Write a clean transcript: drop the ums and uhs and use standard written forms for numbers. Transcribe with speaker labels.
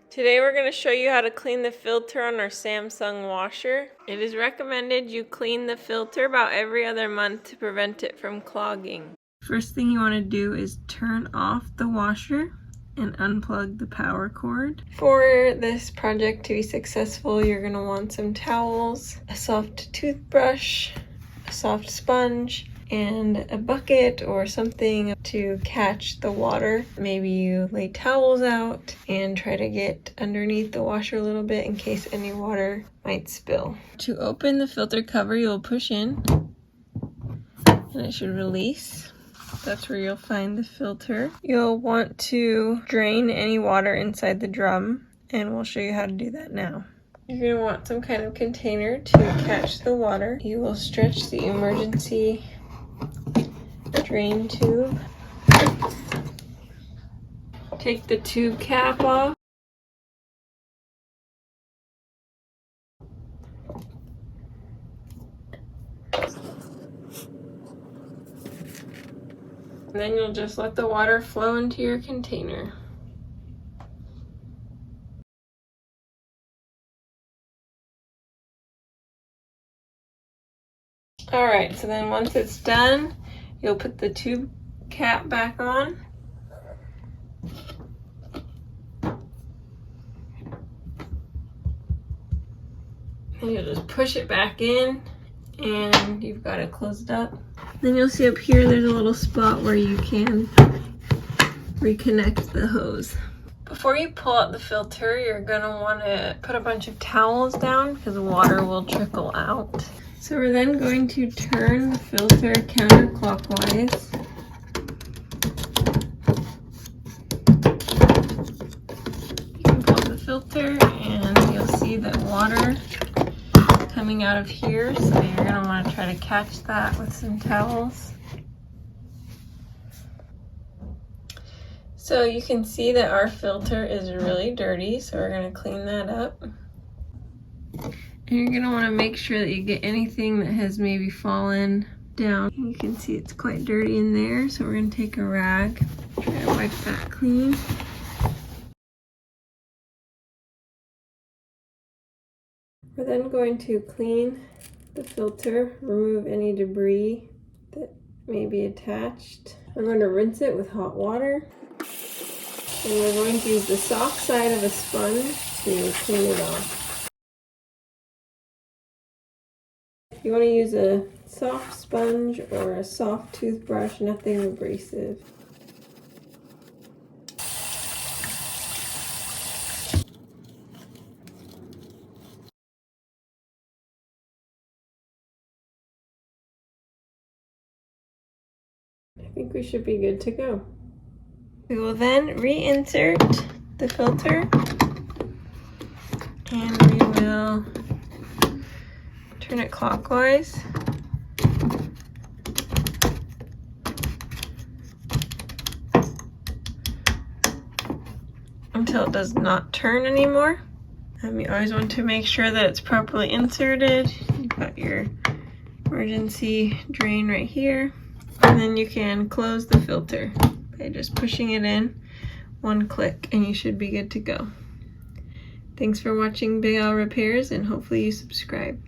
Speaker 1: Today we're going to show you how to clean the filter on our Samsung washer. It is recommended you clean the filter about every other month to prevent it from clogging. First thing you want to do is turn off the washer and unplug the power cord. For this project to be successful, you're going to want some towels, a soft toothbrush, a soft sponge, and a bucket or something to catch the water. Maybe you lay towels out and try to get underneath the washer a little bit in case any water might spill. To open the filter cover, you'll push in and it should release. That's where you'll find the filter. You'll want to drain any water inside the drum, and we'll show you how to do that now. You're going to want some kind of container to catch the water. You will stretch the emergency drain tube. Take the tube cap off. And then you'll just let the water flow into your container. Alright, so then once it's done, you'll put the tube cap back on. And you'll just push it back in, and you've got it closed up. Then you'll see up here there's a little spot where you can reconnect the hose. Before you pull out the filter, you're gonna want to put a bunch of towels down because water will trickle out. So we're then going to turn the filter counterclockwise. You can pull out the filter and you'll see that water coming out of here, so you're going to want to try to catch that with some towels. So you can see that our filter is really dirty, so we're going to clean that up. And you're going to want to make sure that you get anything that has maybe fallen down. You can see it's quite dirty in there, so we're going to take a rag, try to wipe that clean. We're then going to clean the filter, remove any debris that may be attached. We're going to rinse it with hot water. And we're going to use the soft side of a sponge to clean it off. You want to use a soft sponge or a soft toothbrush, nothing abrasive. I think we should be good to go. We will then reinsert the filter, and we will turn it clockwise. Until it does not turn anymore. You always want to make sure that it's properly inserted. You've got your emergency drain right here. And then you can close the filter by just pushing it in one click, and you should be good to go. Thanks for watching Big Al Repairs, and hopefully you subscribe.